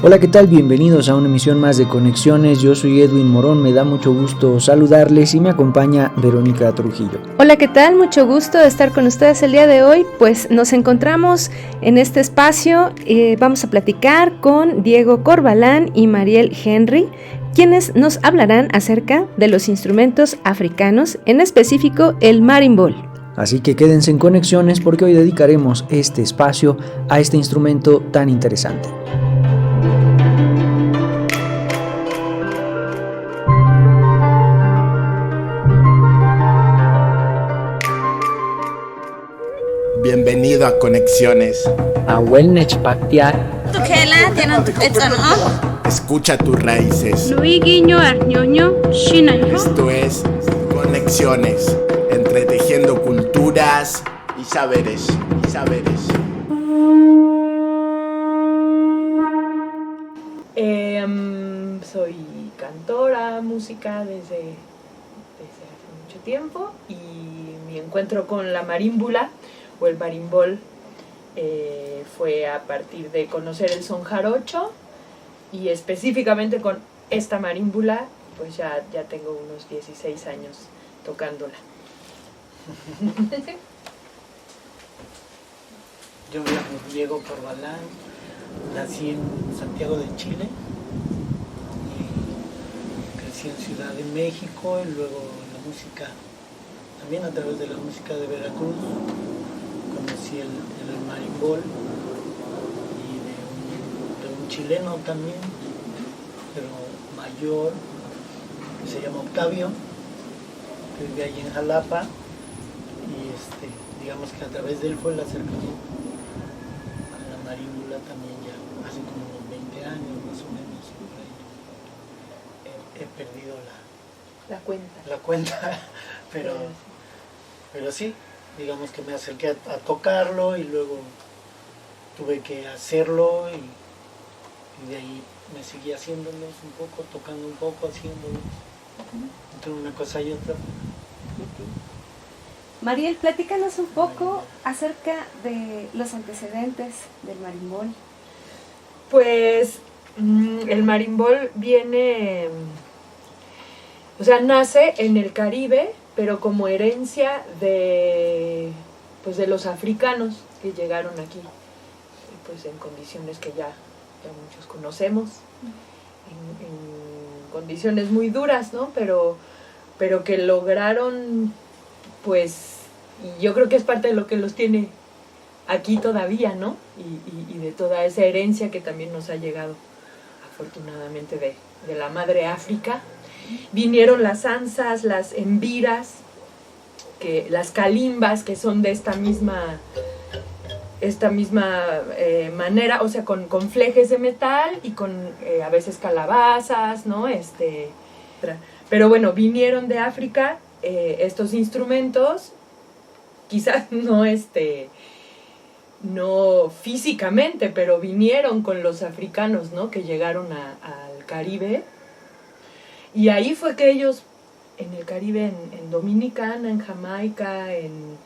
Hola, ¿qué tal? Bienvenidos a una emisión más de Conexiones. Yo soy Edwin Morón, me da mucho gusto saludarles y me acompaña Verónica Trujillo. Hola, ¿qué tal? Mucho gusto de estar con ustedes el día de hoy. Pues nos encontramos en este espacio, vamos a platicar con Diego Corbalán y Mariel Henry, quienes nos hablarán acerca de los instrumentos africanos, en específico el marimbol. Así que quédense en Conexiones porque hoy dedicaremos este espacio a este instrumento tan interesante. Bienvenido a Conexiones. Escucha tus raíces. Esto es Conexiones, entretejiendo culturas y saberes. Soy cantora, música desde hace mucho tiempo, y mi encuentro con la marímbula o el marimbol fue a partir de conocer el son jarocho, y específicamente con esta marímbula pues ya tengo unos 16 años tocándola. Yo me llamo Diego Corbalán, nací en Santiago de Chile y crecí en Ciudad de México, y luego la música, también a través de la música de Veracruz, conocí el marimbol y de un chileno también, pero mayor, que se llama Octavio, que vive allí en Jalapa, y digamos que a través de él fue el acercamiento a la marímbula también ya hace como unos 20 años más o menos. Por ahí he perdido la cuenta, pero sí, digamos que me acerqué a tocarlo y luego tuve que hacerlo y de ahí me seguí haciéndolos un poco, tocando un poco, haciéndolos, entre una cosa y otra. Mariel, platícanos un poco acerca de los antecedentes del marimbol. Pues el marimbol nace en el Caribe, pero como herencia de los africanos que llegaron aquí, pues en condiciones que ya muchos conocemos, en condiciones muy duras, ¿no? Pero que lograron, pues, y yo creo que es parte de lo que los tiene aquí todavía, ¿no? Y de toda esa herencia que también nos ha llegado, afortunadamente, de la madre África. Vinieron las ansas, las embiras, las calimbas, que son de esta misma manera, o sea, con flejes de metal y con a veces calabazas, ¿no? Pero bueno, vinieron de África estos instrumentos, quizás no físicamente, pero vinieron con los africanos, ¿no? Que llegaron al Caribe. Y ahí fue que ellos, en el Caribe, en Dominicana, en Jamaica, en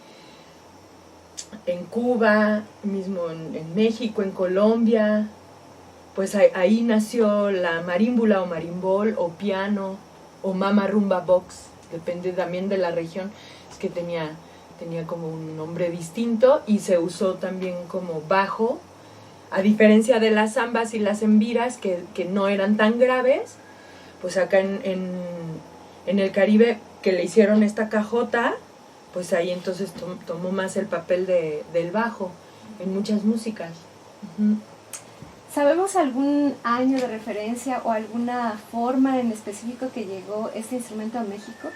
Cuba, mismo en México, en Colombia, pues ahí nació la marímbula o marimbol o piano o mama rumba box, depende también de la región, es que tenía como un nombre distinto, y se usó también como bajo, a diferencia de las zambas y las embiras que no eran tan graves. Pues acá en el Caribe, que le hicieron esta cajota, pues ahí entonces tomó más el papel del bajo en muchas músicas. Uh-huh. ¿Sabemos algún año de referencia o alguna forma en específico que llegó este instrumento a México?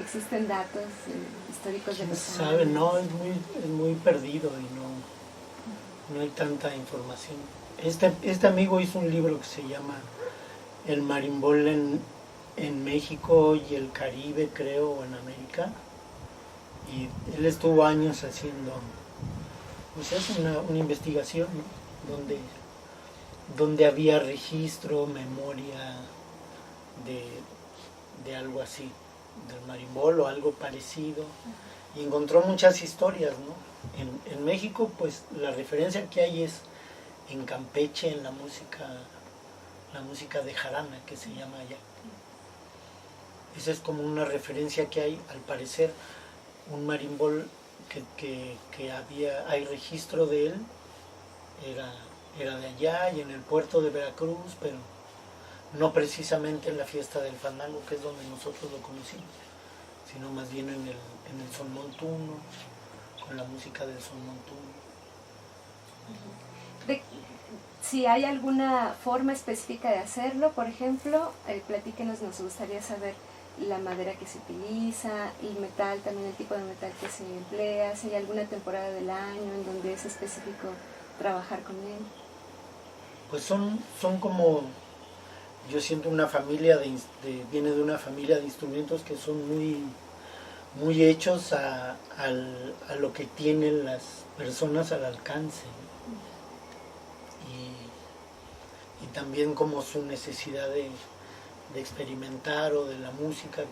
¿Existen datos históricos de los años? ¿Sabe? No, es muy perdido y no hay tanta información. Este amigo hizo un libro que se llama El marimbol en México y el Caribe, creo, o en América. Y él estuvo años haciendo, pues es una investigación, ¿no? donde había registro, memoria de algo así, del marimbol o algo parecido, y encontró muchas historias, ¿no? En México, pues la referencia que hay es en Campeche, en la música de jarana, que se llama allá. Esa es como una referencia que hay, al parecer, un marimbol que hay registro de él, era de allá y en el puerto de Veracruz, pero no precisamente en la fiesta del fandango, que es donde nosotros lo conocimos, sino más bien en el son montuno, con la música del son montuno. Si hay alguna forma específica de hacerlo, por ejemplo, platíquenos, nos gustaría saber la madera que se utiliza, el metal, también el tipo de metal que se emplea, si hay alguna temporada del año en donde es específico trabajar con él. Pues son como, yo siento una familia viene de una familia de instrumentos que son muy hechos a lo que tienen las personas al alcance. Y también como su necesidad de experimentar o de la música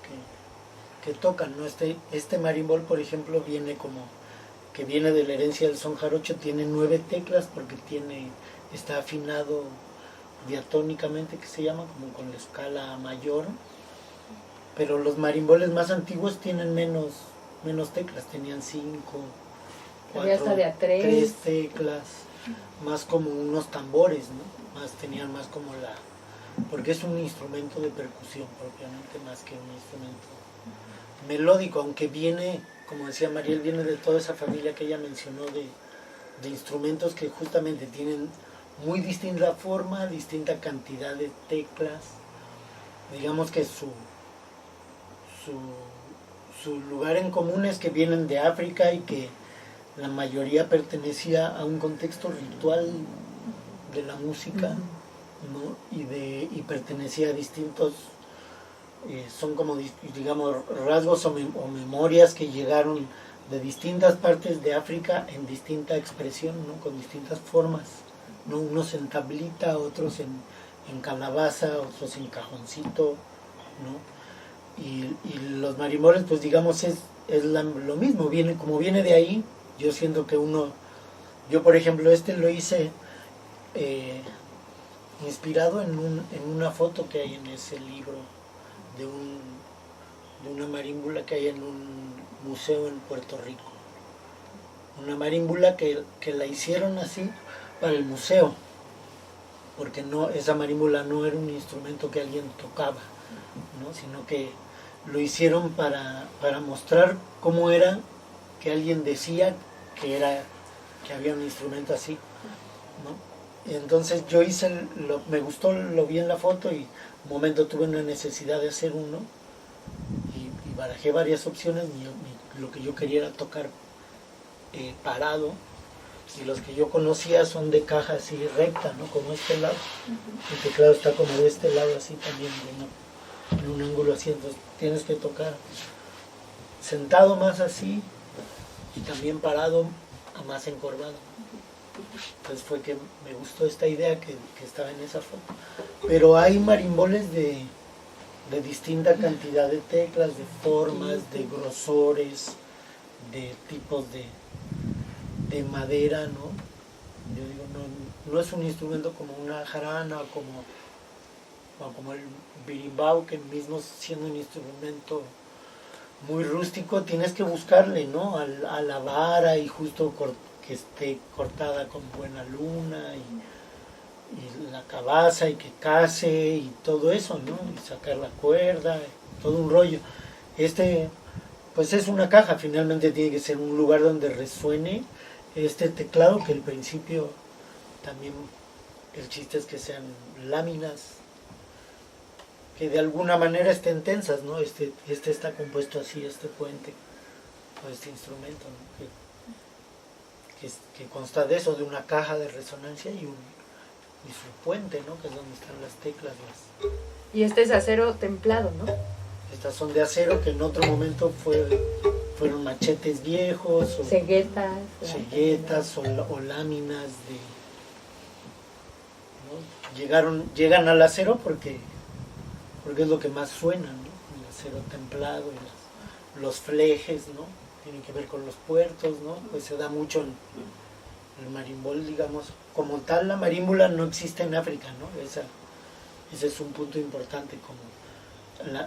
que tocan, ¿no? Este marimbol, por ejemplo, viene de la herencia del son jarocho, tiene 9 teclas porque está afinado diatónicamente, que se llama, como con la escala mayor, pero los marimboles más antiguos tienen menos teclas, tenían 5, 4, hasta de a 3 teclas, más como unos tambores, ¿no? Tenían más como porque es un instrumento de percusión propiamente, más que un instrumento melódico, aunque viene, como decía Mariel, viene de toda esa familia que ella mencionó de instrumentos que justamente tienen muy distinta forma, distinta cantidad de teclas. Digamos que su lugar en común es que vienen de África y que la mayoría pertenecía a un contexto ritual de la música, ¿no? Y pertenecía a distintos, son como, digamos, rasgos o memorias que llegaron de distintas partes de África en distinta expresión, ¿no? Con distintas formas, ¿no? Unos en tablita, otros en calabaza, otros en cajoncito, ¿no? Y los marimboles, pues digamos, es lo mismo, como viene de ahí. Yo siento que yo por ejemplo lo hice inspirado en una foto que hay en ese libro de una marímbula que hay en un museo en Puerto Rico. Una marímbula que la hicieron así para el museo, porque esa marímbula no era un instrumento que alguien tocaba, ¿no? Sino que lo hicieron para mostrar cómo era que alguien decía que había un instrumento así, ¿no? Y entonces yo me gustó, lo vi en la foto y un momento tuve una necesidad de hacer uno y barajé varias opciones. Lo que yo quería era tocar parado, y los que yo conocía son de caja así recta, ¿no? Como este lado. El teclado está como de este lado así también, en un ángulo así, entonces tienes que tocar sentado más así y también parado más encorvado. Entonces fue que me gustó esta idea que estaba en esa foto. Pero hay marimboles de distinta cantidad de teclas, de formas, de grosores, de tipos de madera, ¿no? Yo digo, no es un instrumento como una jarana o como el birimbau, que mismo siendo un instrumento muy rústico, tienes que buscarle, ¿no? A la vara y justo que esté cortada con buena luna y la cabaza y que case y todo eso, ¿no? Y sacar la cuerda, todo un rollo. Pues es una caja, finalmente tiene que ser un lugar donde resuene este teclado, que al principio también el chiste es que sean láminas que de alguna manera estén tensas, ¿no? Este está compuesto así, este puente o este instrumento, ¿no? que consta de eso, de una caja de resonancia y su puente, ¿no? Que es donde están las teclas. Y este es acero templado, ¿no? Estas son de acero, que en otro momento fueron machetes viejos o ceguetas o láminas ¿no? Llegan al acero porque es lo que más suena, ¿no? El acero templado y los flejes, ¿no? Tienen que ver con los puertos, ¿no? Pues se da mucho en El marimbol, digamos, como tal, la marímbula no existe en África, ¿no? Ese es un punto importante, como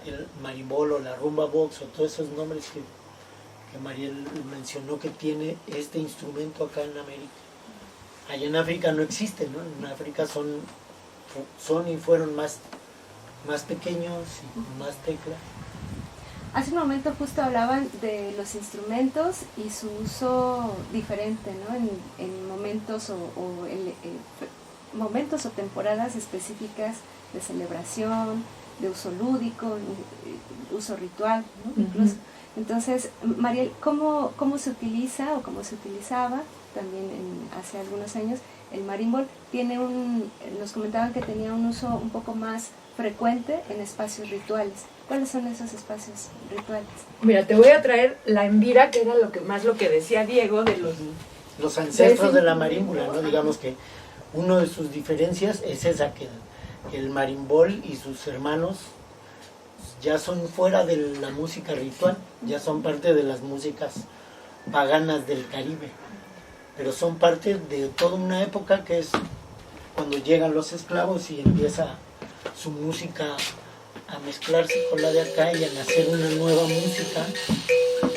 el marimbol o la rumba box o todos esos nombres que Mariel mencionó que tiene este instrumento acá en América. Allá en África no existe, ¿no? En África son y fueron más pequeños y con más tecla. Hace un momento justo hablaban de los instrumentos y su uso diferente, ¿no? En momentos momentos o temporadas específicas de celebración, de uso lúdico, uso ritual, ¿no? Incluso. Entonces, Mariel, ¿cómo se utiliza o cómo se utilizaba también hace algunos años el marimbol? Nos comentaban que tenía un uso un poco más frecuente en espacios rituales. ¿Cuáles son esos espacios rituales? Mira, te voy a traer la embira, que era lo que decía Diego de los ancestros de la marímbula, ¿no? Digamos que una de sus diferencias es esa, que el marimbol y sus hermanos ya son fuera de la música ritual, ya son parte de las músicas paganas del Caribe, pero son parte de toda una época que es cuando llegan los esclavos y empieza su música a mezclarse con la de acá y a nacer una nueva música,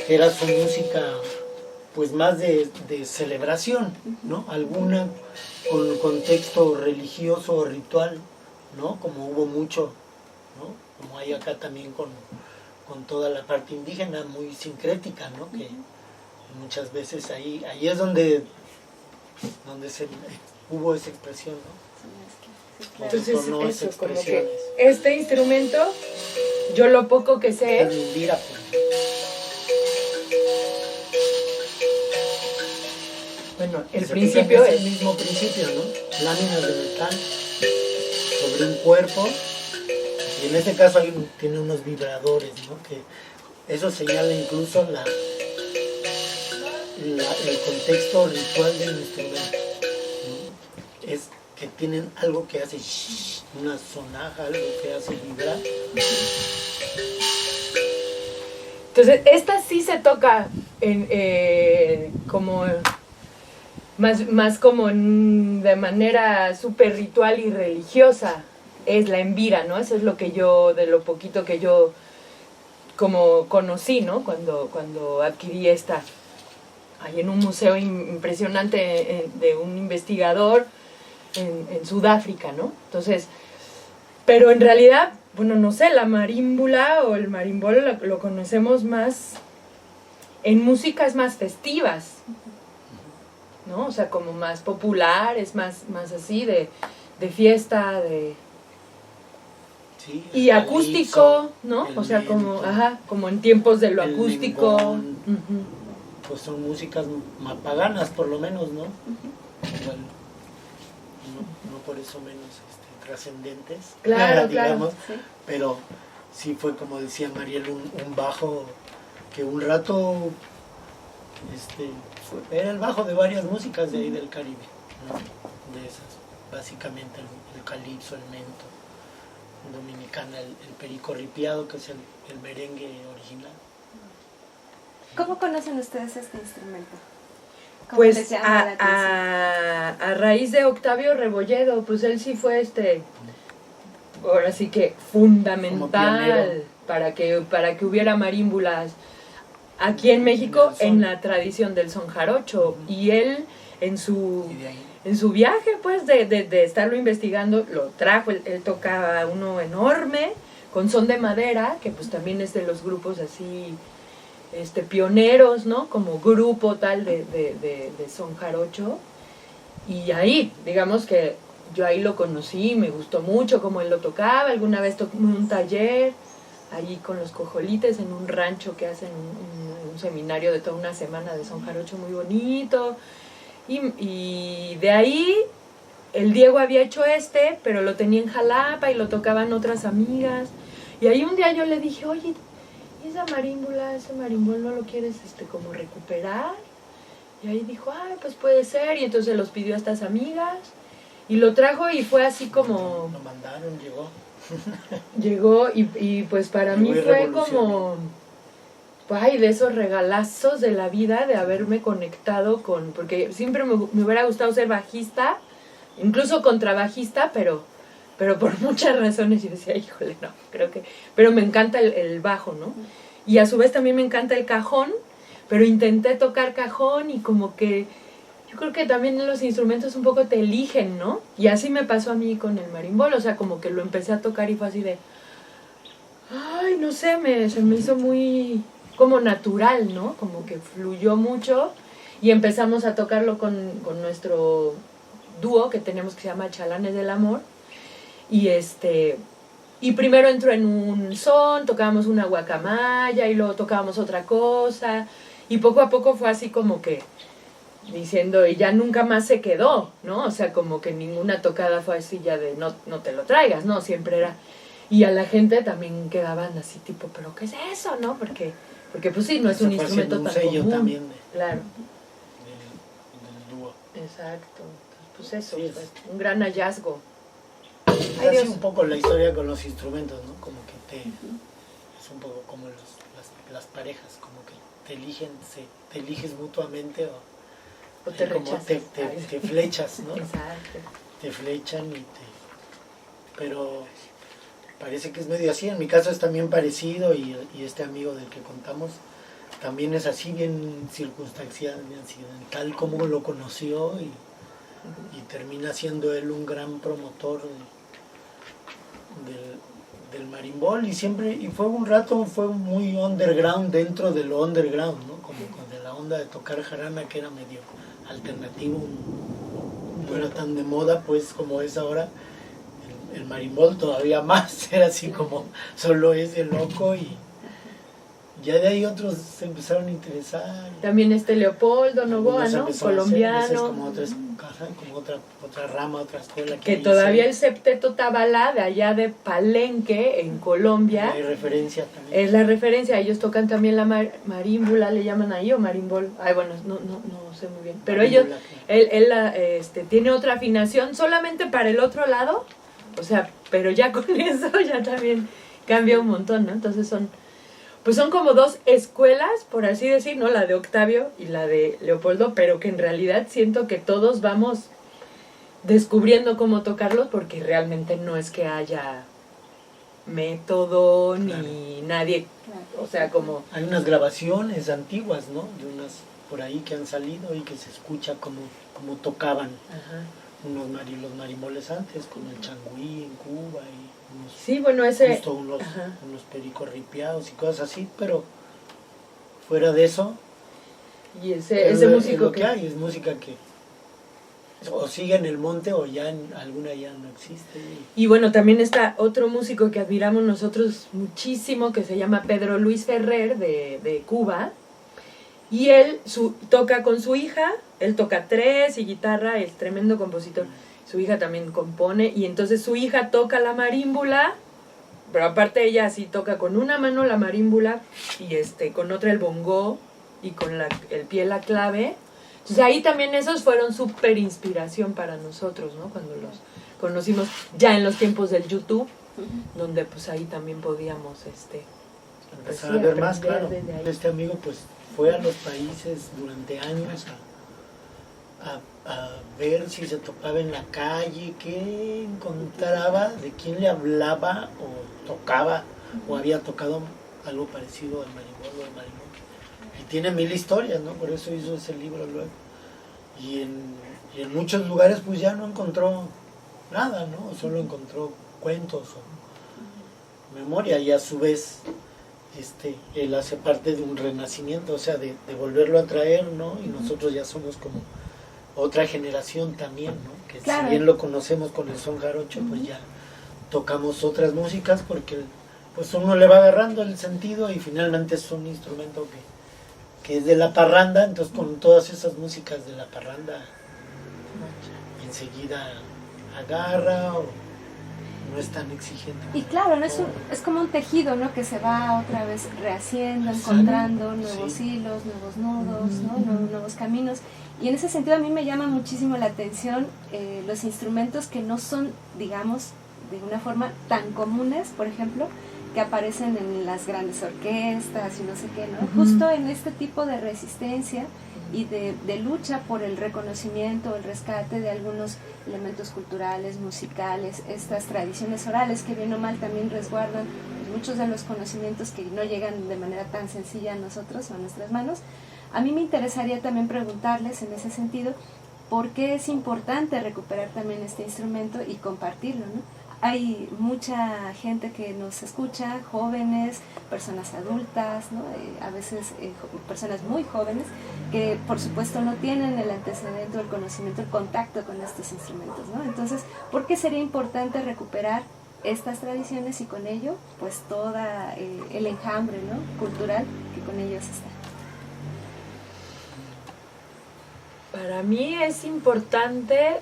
que era su música pues más de celebración, ¿no? Alguna con contexto religioso o ritual, ¿no? Como hubo mucho, ¿no? Como hay acá también con toda la parte indígena muy sincrética, ¿no? Que muchas veces ahí es donde hubo esa expresión, ¿no? Entonces eso, como que este instrumento, yo lo poco que sé... Bueno, el principio es el mismo principio, ¿no? Láminas de metal sobre un cuerpo, y en este caso tiene unos vibradores, ¿no? Que eso señala incluso el contexto ritual del instrumento, ¿no? Es que tienen algo que hace una sonaja, algo que hace vibrar. Entonces, esta sí se toca como más como de manera súper ritual y religiosa, es la embira, ¿no? Eso es lo de lo poquito que yo como conocí, ¿no? Cuando adquirí esta, ahí en un museo impresionante de un investigador en Sudáfrica, ¿no? Entonces, pero en realidad, bueno, no sé, la marímbula o el marimbol lo conocemos más en músicas más festivas, ¿no? O sea, como más popular, es más así de fiesta, sí, y acústico, ¿no? O sea, como en tiempos de lo acústico. Pues son músicas más paganas, por lo menos, ¿no? Igual, no por eso menos trascendentes, claro, digamos, sí. Pero sí fue, como decía Mariel, un bajo que un rato era el bajo de varias músicas de ahí del Caribe, ¿no? De esas, básicamente el calipso, el mento, dominicana, el perico ripiado, que es el merengue original. ¿Cómo conocen ustedes este instrumento? Pues a raíz de Octavio Rebolledo, pues él sí fue ahora sí que fundamental para que hubiera marímbulas aquí en México en la tradición del son jarocho. Y él en su viaje pues de estarlo investigando lo trajo, él tocaba uno enorme con son de madera, que pues también es de los grupos así pioneros, ¿no? Como grupo tal de son jarocho. Y ahí, digamos que yo ahí lo conocí, me gustó mucho cómo él lo tocaba. Alguna vez tomé un taller allí con los cojolites en un rancho que hacen un seminario de toda una semana de son jarocho muy bonito. Y de ahí el Diego había hecho pero lo tenía en Jalapa y lo tocaban otras amigas. Y ahí un día yo le dije, oye, ese marimbol no lo quieres como recuperar. Y ahí dijo, pues puede ser. Y entonces los pidió a estas amigas y lo trajo y fue así como... Lo mandaron, llegó. Llegó y pues para mí fue como... de esos regalazos de la vida, de haberme conectado con, porque siempre me hubiera gustado ser bajista, incluso contrabajista, pero por muchas razones yo decía, híjole, no, creo que, pero me encanta el bajo, ¿no? Y a su vez también me encanta el cajón, pero intenté tocar cajón y como que, yo creo que también los instrumentos un poco te eligen, ¿no? Y así me pasó a mí con el marimbol, o sea, como que lo empecé a tocar y fue así de, ay, no sé, se me hizo muy como natural, ¿no? Como que fluyó mucho y empezamos a tocarlo con nuestro dúo que tenemos que se llama Chalanes del Amor. Y primero entró en un son, tocábamos una guacamaya y luego tocábamos otra cosa. Y poco a poco fue así como que diciendo, y ya nunca más se quedó, ¿no? O sea, como que ninguna tocada fue así ya de no te lo traigas, ¿no? Siempre era. Y a la gente también quedaban así tipo, ¿pero qué es eso, no? Porque pues sí, no es un instrumento tan común. También claro. Del dúo. Exacto. Pues eso, sí, pues, un gran hallazgo. Ay, Dios. Un poco la historia con los instrumentos, ¿no? Como que es un poco como las parejas, como que te eliges mutuamente o te rechazas. Te flechas, ¿no? Exacto. Te flechan pero parece que es medio así. En mi caso es también parecido y este amigo del que contamos también es así, bien circunstancial, bien accidental, como lo conoció y termina siendo él un gran promotor del marimbol y fue un rato, fue muy underground dentro de lo underground, ¿no? Como de la onda de tocar jarana, que era medio alternativo, no era tan de moda pues como es ahora. El marimbol todavía más, era así como solo ese loco y ya de ahí otros se empezaron a interesar. También Leopoldo Novoa, ¿no? Colombiano. Como otra rama, otra escuela. Que todavía el Septeto Tabalá, de allá de Palenque, en Colombia. Hay referencia también. Es la referencia, ellos tocan también la marímbula, le llaman ahí, o marimbol. Ay, bueno, no sé muy bien. Pero marímbula, él tiene otra afinación solamente para el otro lado, o sea, pero ya con eso ya también cambia un montón, ¿no? Entonces son como dos escuelas, por así decir, ¿no? La de Octavio y la de Leopoldo, pero que en realidad siento que todos vamos descubriendo cómo tocarlos, porque realmente no es que haya método ni nadie, o sea, como... Hay unas grabaciones antiguas, ¿no? De unas por ahí que han salido y que se escucha como tocaban. Ajá. Los marimboles antes, con el changüí en Cuba y unos pericos ripiados y cosas así, pero fuera de eso, y ese músico lo que hay es música que o sigue en el monte o ya alguna ya no existe. Y bueno, también está otro músico que admiramos nosotros muchísimo, que se llama Pedro Luis Ferrer, de Cuba, y él toca con su hija. Él toca tres y guitarra, es tremendo compositor. Su hija también compone, y entonces su hija toca la marímbula, pero aparte ella así toca con una mano la marímbula y con otra el bongó y con el pie la clave. Entonces ahí también esos fueron súper inspiración para nosotros, ¿no? Cuando los conocimos ya en los tiempos del YouTube, donde pues ahí también podíamos empezar a ver más, claro. Este amigo pues fue a los países durante años a ver si se topaba en la calle, qué encontraba, de quién le hablaba o tocaba o había tocado algo parecido al marimbol o al marimbol. Y tiene 1000 historias, ¿no? Por eso hizo ese libro luego. Y en muchos lugares pues ya no encontró nada, ¿no? Solo encontró cuentos o memoria, y a su vez él hace parte de un renacimiento, o sea, de volverlo a traer, ¿no? Y nosotros ya somos como otra generación también, ¿no? Que claro, si bien lo conocemos con el son jarocho, pues ya tocamos otras músicas porque pues uno le va agarrando el sentido y finalmente es un instrumento que es de la parranda, entonces con todas esas músicas de la parranda enseguida agarra o no es tan exigente. Y claro, ¿no? Es como un tejido, ¿no? Que se va otra vez rehaciendo, encontrando nuevos hilos, nuevos nudos, ¿no? Nuevos caminos. Y en ese sentido a mí me llama muchísimo la atención los instrumentos que no son, digamos, de una forma tan comunes, por ejemplo, que que aparecen en las grandes orquestas y no sé qué, ¿no? Justo en este tipo de resistencia y de lucha por el reconocimiento, el rescate de algunos elementos culturales, musicales, estas tradiciones orales que bien o mal también resguardan muchos de los conocimientos que no llegan de manera tan sencilla a nosotros o a nuestras manos. A mí me interesaría también preguntarles en ese sentido, ¿por qué es importante recuperar también este instrumento y compartirlo, ¿no? Hay mucha gente que nos escucha, jóvenes, personas adultas, ¿no? A veces personas muy jóvenes, que por supuesto no tienen el antecedente, el conocimiento, el contacto con estos instrumentos, ¿no? Entonces, ¿por qué sería importante recuperar estas tradiciones y con ello, pues, toda el enjambre, ¿no?, cultural que con ellos está? Para mí es importante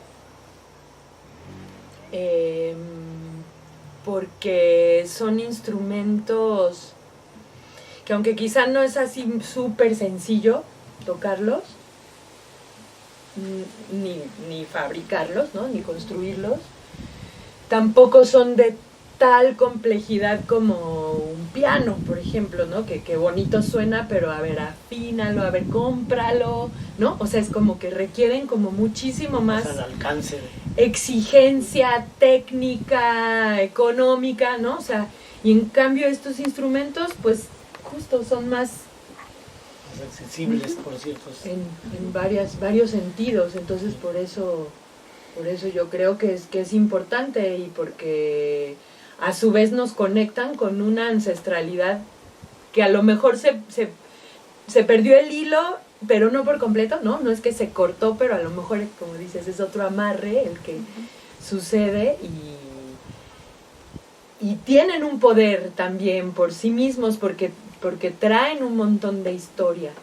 porque son instrumentos que, aunque quizá no es así súper sencillo tocarlos, ni fabricarlos, ¿no?, ni construirlos, tampoco son de tal complejidad como un piano, por ejemplo, ¿no? Que bonito suena, pero a ver, afínalo, a ver, cómpralo, ¿no? O sea, es como que requieren como muchísimo más al alcance, exigencia técnica, económica, ¿no? O sea, y en cambio estos instrumentos, pues, justo son más accesibles, por ciertos. En varios sentidos, entonces por eso yo creo que es importante, y porque a su vez nos conectan con una ancestralidad que a lo mejor se perdió el hilo, pero no por completo, ¿no? No es que se cortó, pero a lo mejor, como dices, es otro amarre el que sucede, y tienen un poder también por sí mismos, porque traen un montón de historia.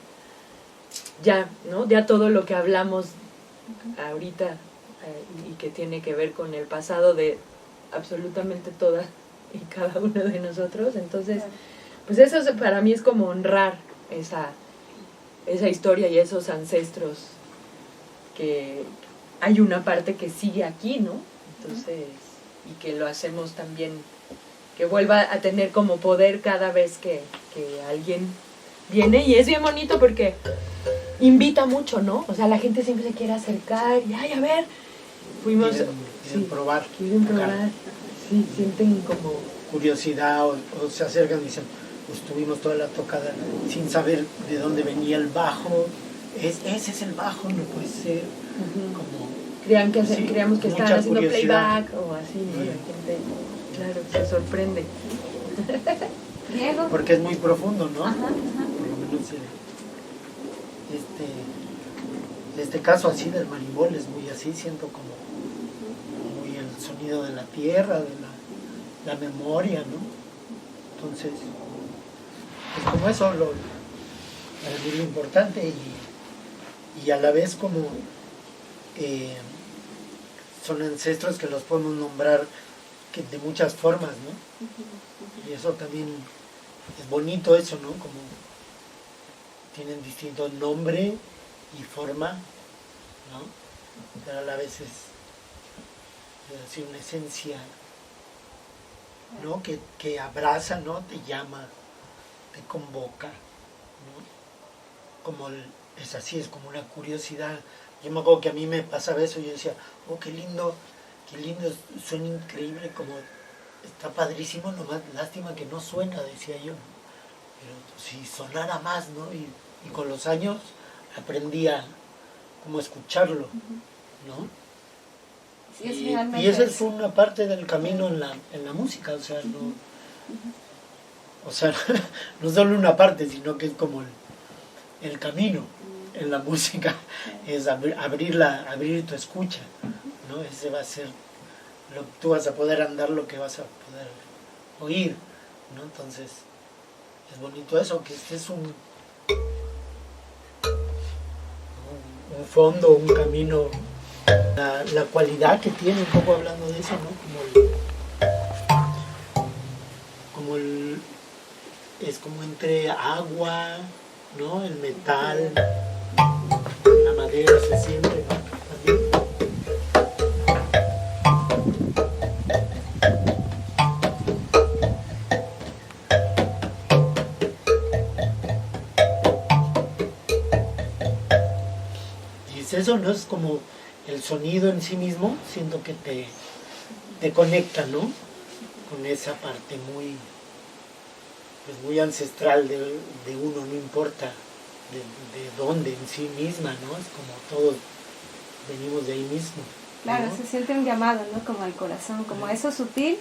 Ya, ¿no? Ya todo lo que hablamos ahorita y que tiene que ver con el pasado de absolutamente toda y cada uno de nosotros. Entonces, pues eso para mí es como honrar esa historia y esos ancestros, que hay una parte que sigue aquí, ¿no? Entonces, y que lo hacemos también, que vuelva a tener como poder cada vez que alguien viene, y es bien bonito porque invita mucho, ¿no? O sea, la gente siempre se quiere acercar y, ay, a ver, fuimos... Quieren probar. Quieren probar, sí, sienten como... curiosidad, o se acercan y dicen, pues tuvimos toda la tocada sin saber de dónde venía el bajo, ese es el bajo, no puede ser, como... Creíamos que estaban haciendo curiosidad. playback o así, ¿no? La gente, claro, se sorprende. Diego. Porque es muy profundo, ¿no? Ajá. Por lo menos este caso así del marimbol es muy así, siento como muy el sonido de la tierra, de la memoria, ¿no? Entonces, es como eso es muy importante, y a la vez como son ancestros que los podemos nombrar de muchas formas, ¿no? Y eso también es bonito, eso, ¿no? Como tienen distinto nombre y forma, ¿no? Pero a la vez es así una esencia, ¿no? Que abraza, ¿no? Te llama, te convoca, ¿no? Como es así, es como una curiosidad. Yo me acuerdo que a mí me pasaba eso, y yo decía, oh, qué lindo, suena increíble, como está padrísimo, nomás lástima que no suena, decía yo. Pero si sonara más, ¿no? Y con los años aprendí a como escucharlo, ¿no? Sí, y esa es una parte del camino en la música, o sea, no solo una parte, sino que es como el camino en la música, es abrir tu escucha, ¿no? Ese va a ser tú vas a poder andar lo que vas a poder oír, ¿no? Entonces es bonito eso, que este es un fondo, un camino, la cualidad que tiene, un poco hablando de eso, ¿no? Es como entre agua, ¿no? El metal, la madera se siente, ¿no? También. eso, ¿no? Es como el sonido en sí mismo, siento que te conecta, ¿no? Con esa parte muy, pues muy ancestral de uno, no importa de dónde en sí misma, ¿no? Es como todos venimos de ahí mismo, ¿no? Claro, se siente un llamado, ¿no? Como al corazón, como eso sutil,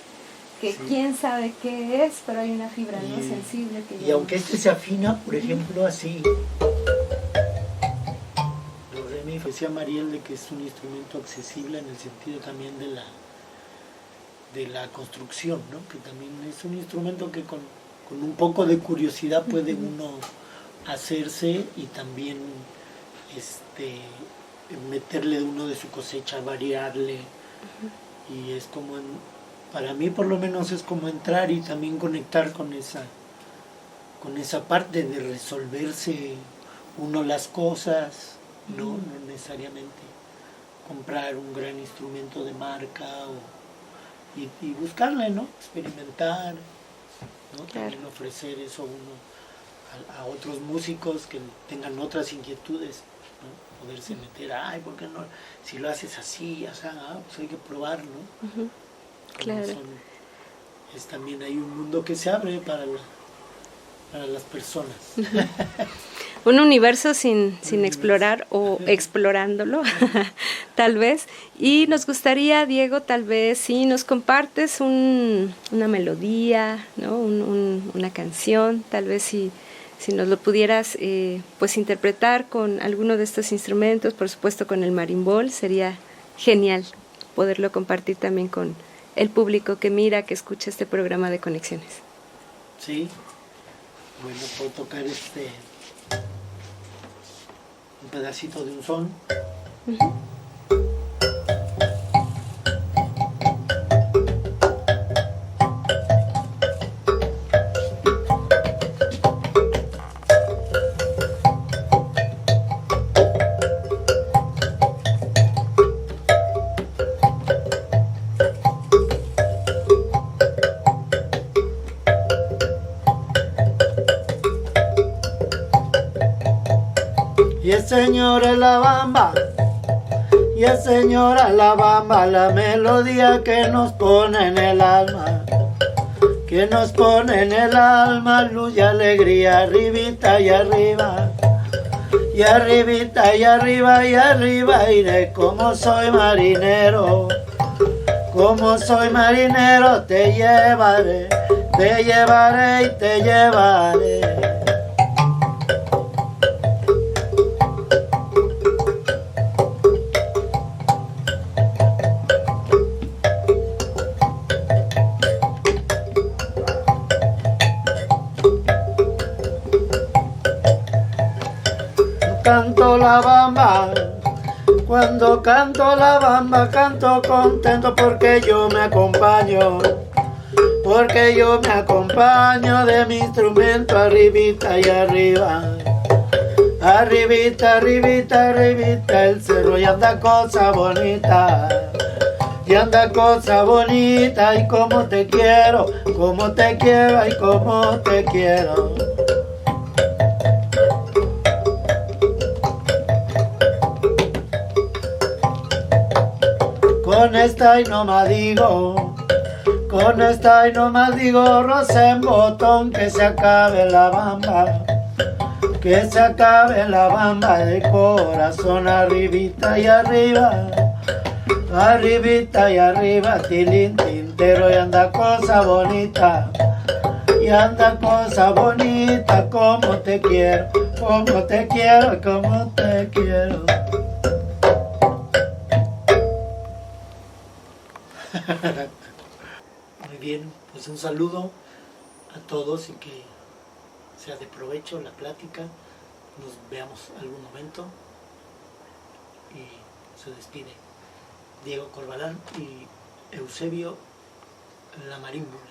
que quién sabe qué es, pero hay una fibra, ¿no? Sensible que y aunque se afina, por ejemplo, así, lo re mi decía Mariel de que es un instrumento accesible en el sentido también de la construcción, ¿no? Que también es un instrumento que con un poco de curiosidad puede uno hacerse y también meterle uno de su cosecha, variarle, y es como, para mí por lo menos es como entrar y también conectar con esa parte de resolverse uno las cosas, no necesariamente comprar un gran instrumento de marca y buscarle, ¿no? Experimentar, ¿no? Claro. También ofrecer eso uno a otros músicos que tengan otras inquietudes, ¿no? Poderse meter, ay, ¿por qué no? Si lo haces así, o sea, pues hay que probar, ¿no? Claro. Es también hay un mundo que se abre para las personas. Un universo sin explorar o explorándolo, tal vez. Y nos gustaría, Diego, tal vez si nos compartes una melodía, ¿no? Una canción, tal vez si nos lo pudieras pues interpretar con alguno de estos instrumentos, por supuesto con el marimbol, sería genial poderlo compartir también con el público que mira, que escucha este programa de Conexiones. Sí, bueno, puedo tocar un pedacito de un son. Y el señor es la bamba, y el señor es la bamba, la melodía que nos pone en el alma, que nos pone en el alma luz y alegría, arribita y arriba, y arribita y arriba y arriba iré. Como soy marinero, como soy marinero, te llevaré y te llevaré. Canto la bamba, cuando canto la bamba canto contento porque yo me acompaño de mi instrumento arribita y arriba, arribita, arribita, arribita el cerro y anda cosa bonita, y anda cosa bonita y como te quiero, y como te quiero. Con esta y no más digo, rosa en botón, que se acabe la bamba, de corazón arribita y arriba, arribita y arriba, tilín tintero y anda cosa bonita, como te quiero, como te quiero, como te quiero. Muy bien, pues un saludo a todos y que sea de provecho la plática. Nos veamos algún momento y se despide Diego Corbalán y Eusebio La Marímbula.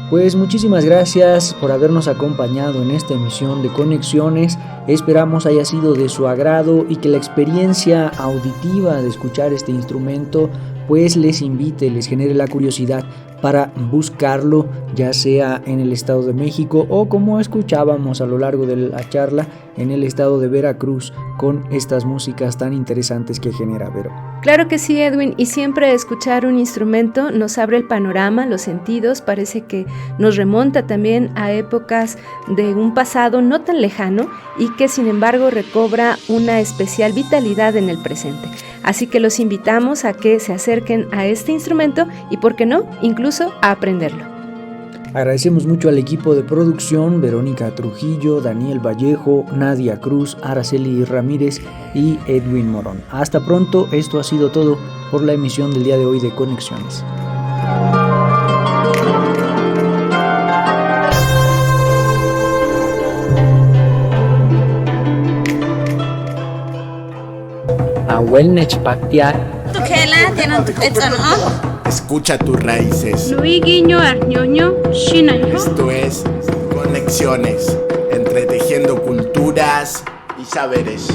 Pues muchísimas gracias por habernos acompañado en esta emisión de Conexiones. Esperamos haya sido de su agrado y que la experiencia auditiva de escuchar este instrumento pues les invite, les genere la curiosidad para buscarlo, ya sea en el Estado de México o, como escuchábamos a lo largo de la charla, en el estado de Veracruz, con estas músicas tan interesantes que genera Vero. Claro que sí, Edwin, y siempre escuchar un instrumento nos abre el panorama, los sentidos, parece que nos remonta también a épocas de un pasado no tan lejano y que sin embargo recobra una especial vitalidad en el presente. Así que los invitamos a que se acerquen a este instrumento y, ¿por qué no?, incluso a aprenderlo. Agradecemos mucho al equipo de producción, Verónica Trujillo, Daniel Vallejo, Nadia Cruz, Araceli Ramírez y Edwin Morón. Hasta pronto, esto ha sido todo por la emisión del día de hoy de Conexiones. Escucha tus raíces. Esto es Conexiones, entretejiendo culturas y saberes.